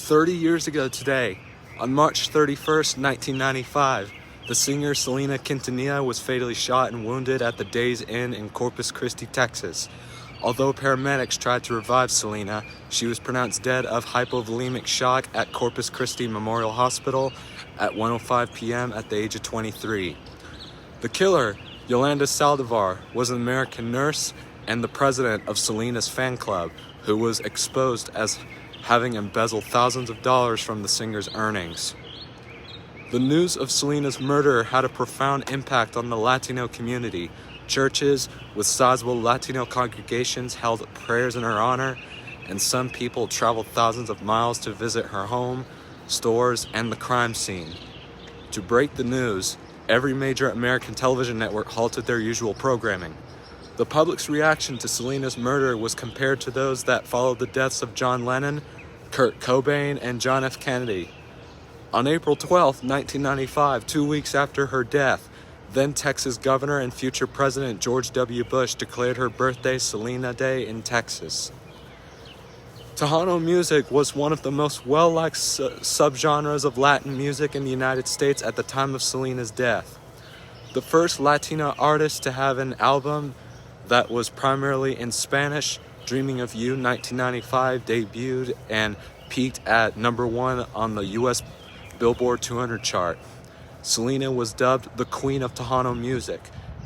30 years ago today, on March 31st, 1995, the singer Selena Quintanilla was fatally shot and wounded at the Days Inn in Corpus Christi, Texas. Although paramedics tried to revive Selena, she was pronounced dead of hypovolemic shock at Corpus Christi Memorial Hospital at 1:05 p.m. at the age of 23. The killer, Yolanda Saldivar, was an American nurse and the president of Selena's fan club, who was exposed as having embezzled thousands of dollars from the singer's earnings. The news of Selena's murder had a profound impact on the Latino community. Churches with sizable Latino congregations held prayers in her honor, and some people traveled thousands of miles to visit her home, stores, and the crime scene. To break the news, every major American television network halted their usual programming. The public's reaction to Selena's murder was compared to those that followed the deaths of John Lennon, Kurt Cobain, and John F. Kennedy. On April 12, 1995, 2 weeks after her death, then Texas Governor and future President George W. Bush declared her birthday Selena Day in Texas. Tejano music was one of the most well-liked subgenres of Latin music in the United States at the time of Selena's death. The first Latina artist to have an album that was primarily in Spanish, Dreaming of You 1995 debuted and peaked at #1 on the U.S. Billboard 200 chart. Selena was dubbed the Queen of Tejano music.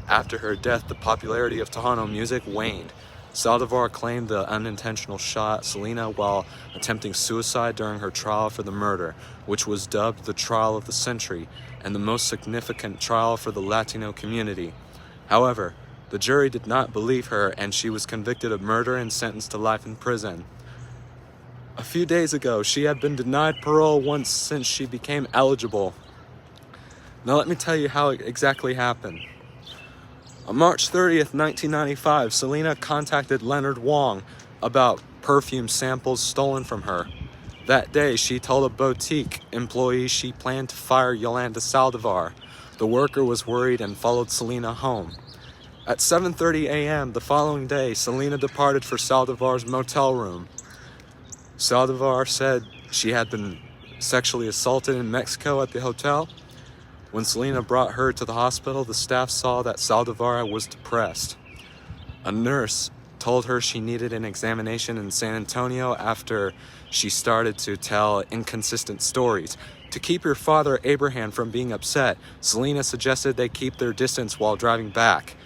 After her death, the popularity of Tejano music waned. Saldivar claimed the unintentional shot Selena while attempting suicide during her trial for the murder, which was dubbed the trial of the century and the most significant trial for the Latino community. However, the jury did not believe her, and she was convicted of murder and sentenced to life in prison. A few days ago, she had been denied parole once since she became eligible. Now let me tell you how it exactly happened. On March 30th, 1995, Selena contacted Leonard Wong about perfume samples stolen from her. That day, she told a boutique employee she planned to fire Yolanda Saldivar. The worker was worried and followed Selena home. At 7:30 a.m. the following day, Selena departed for Saldivar's motel room. Saldivar said she had been sexually assaulted in Mexico at the hotel. When Selena brought her to the hospital, the staff saw that Saldivar was depressed. A nurse told her she needed an examination in San Antonio after she started to tell inconsistent stories. To keep her father, Abraham, from being upset, Selena suggested they keep their distance while driving back.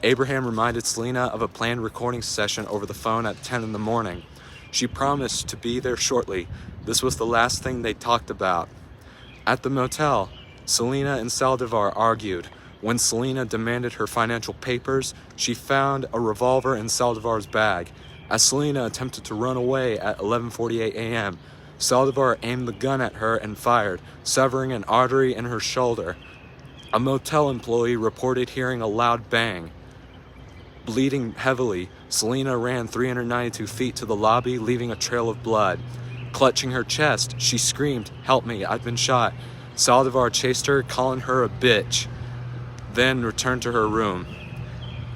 Abraham reminded Selena of a planned recording session over the phone at 10 in the morning. She promised to be there shortly. This was the last thing they talked about. At the motel, Selena and Saldivar argued. When Selena demanded her financial papers, she found a revolver in Saldivar's bag. As Selena attempted to run away at 11:48 a.m., Saldivar aimed the gun at her and fired, severing an artery in her shoulder. A motel employee reported hearing a loud bang. Bleeding heavily, Selena ran 392 feet to the lobby, leaving a trail of blood. Clutching her chest, she screamed, "Help me, I've been shot." Saldivar chased her, calling her a bitch, then returned to her room.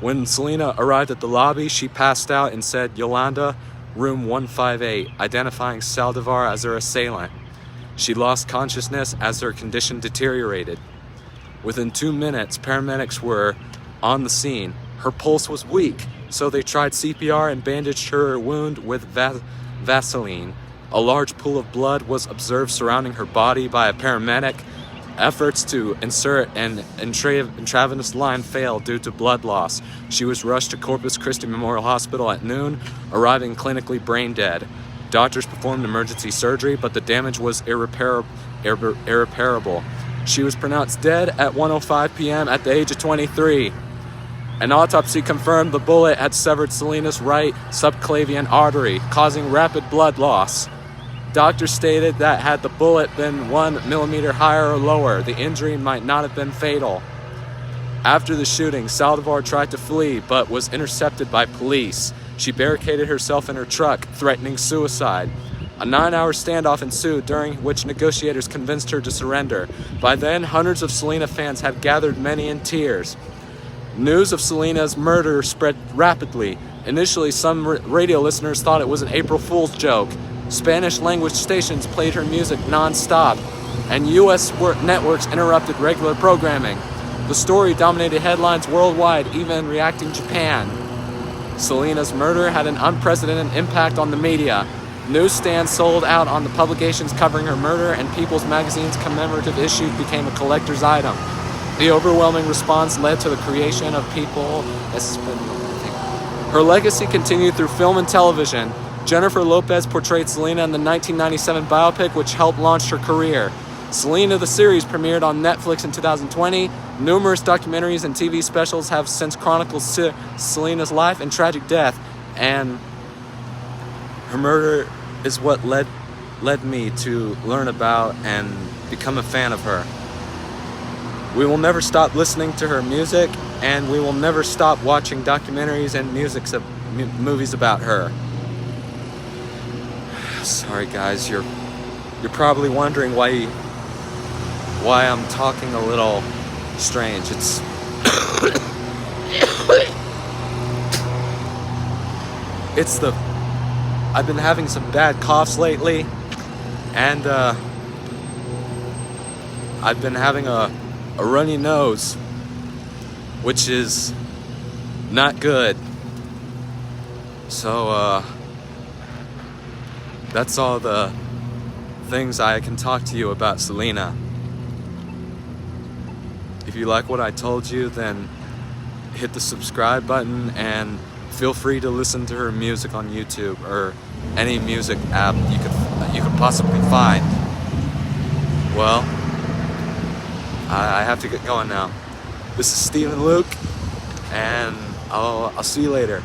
When Selena arrived at the lobby, she passed out and said, "Yolanda, room 158, identifying Saldivar as her assailant. She lost consciousness as her condition deteriorated. Within 2 minutes, paramedics were on the scene. Her pulse was weak, so they tried CPR and bandaged her wound with Vaseline. A large pool of blood was observed surrounding her body by a paramedic. Efforts to insert an intravenous line failed due to blood loss. She was rushed to Corpus Christi Memorial Hospital at noon, arriving clinically brain dead. Doctors performed emergency surgery, but the damage was irreparable. She was pronounced dead at 1:05 p.m. at the age of 23. An autopsy confirmed the bullet had severed Selena's right subclavian artery, causing rapid blood loss. Doctors stated that had the bullet been 1 millimeter higher or lower, the injury might not have been fatal. After the shooting, Saldivar tried to flee but was intercepted by police. She barricaded herself in her truck, threatening suicide. A 9-hour standoff ensued, during which negotiators convinced her to surrender. By then, hundreds of Selena fans had gathered, many in tears. News of Selena's murder spread rapidly. Initially, some radio listeners thought it was an April Fool's joke. Spanish-language stations played her music non-stop, and U.S. networks interrupted regular programming. The story dominated headlines worldwide, even reacting Japan. Selena's murder had an unprecedented impact on the media. Newsstands sold out on the publications covering her murder, and People's Magazine's commemorative issue became a collector's item. The overwhelming response led to the creation of People. Her legacy continued through film and television. Jennifer Lopez portrayed Selena in the 1997 biopic, which helped launch her career. Selena the series premiered on Netflix in 2020. Numerous documentaries and TV specials have since chronicled Selena's life and tragic death, and her murder is what led me to learn about and become a fan of her. We will never stop listening to her music, and we will never stop watching documentaries and movies about her. Sorry guys, you're probably wondering why I'm talking a little strange. I've been having some bad coughs lately, and I've been having a runny nose, which is not good. So that's all the things I can talk to you about Selena. If you like what I told you, then hit the subscribe button and feel free to listen to her music on YouTube or any music app you could possibly find. Well, I have to get going now. This is Stephen Luke, and I'll see you later.